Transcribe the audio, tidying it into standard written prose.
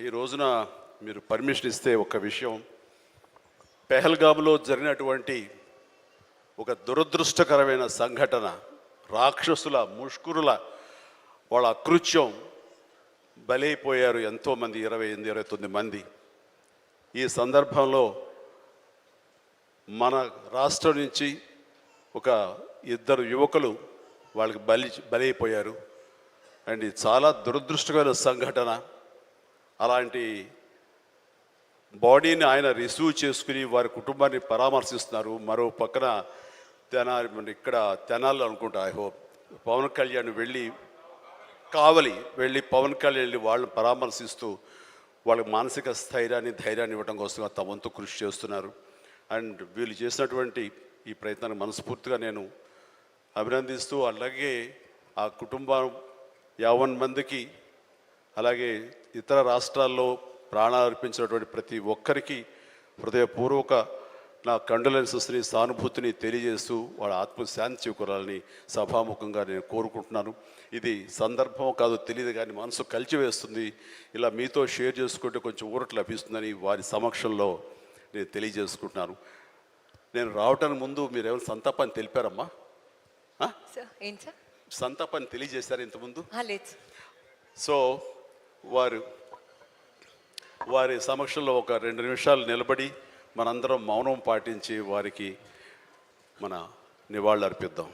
ఈ రోజున మీరు పర్మిషన్ ఇస్తే ఒక విషయం, పెహల్గామ్లో జరిగినటువంటి ఒక దురదృష్టకరమైన సంఘటన, రాక్షసుల ముష్కరుల వాళ్ళ అకృత్యం, బలైపోయారు ఎంతోమంది, 28-29 మంది. ఈ సందర్భంలో మన రాష్ట్రం నుంచి ఒక 2 యువకులు వాళ్ళకి బలైపోయారు. అండ్ ఇది చాలా దురదృష్టకరమైన సంఘటన. అలాంటి బాడీని ఆయన రిసీవ్ చేసుకుని వారి కుటుంబాన్ని పరామర్శిస్తున్నారు. మరో పక్కన ఇక్కడ తెనాలి అనుకుంటా, ఐ హోప్ పవన్ కళ్యాణ్ కావలి వెళ్ళి పవన్ కళ్యాణ్ వెళ్ళి వాళ్ళని పరామర్శిస్తూ వాళ్ళకి మానసిక స్థైర్యాన్ని, ధైర్యాన్ని ఇవ్వడం కోసం తమ వంతు కృషి చేస్తున్నారు. అండ్ వీళ్ళు చేసినటువంటి ఈ ప్రయత్నాన్ని మనస్ఫూర్తిగా నేను అభినందిస్తూ, అలాగే ఆ కుటుంబం 50 మందికి, అలాగే ఇతర రాష్ట్రాల్లో ప్రాణాలు అర్పించినటువంటి ప్రతి ఒక్కరికి హృదయపూర్వక నా కండోలెన్సెస్ని, సానుభూతిని తెలియజేస్తూ వాళ్ళ ఆత్మశాంతి చేకూరాలని సభాముఖంగా నేను కోరుకుంటున్నాను. ఇది సందర్భం కాదు తెలియదు, కానీ మనసు కలిచివేస్తుంది. ఇలా మీతో షేర్ చేసుకుంటే కొంచెం ఊరట లభిస్తుందని వారి సమక్షంలో నేను తెలియజేసుకుంటున్నాను. నేను రావటానికి ముందు మీరు ఏమైనా సంతాపాన్ని తెలిపారమ్మా? సంతాపాన్ని తెలియజేశారు ఇంతకుముందు? సో వారి సమక్షంలో ఒక 2 నిమిషాలు నిలబడి మనందరం మౌనం పాటించి వారికి మన నివాళులు అర్పిద్దాం.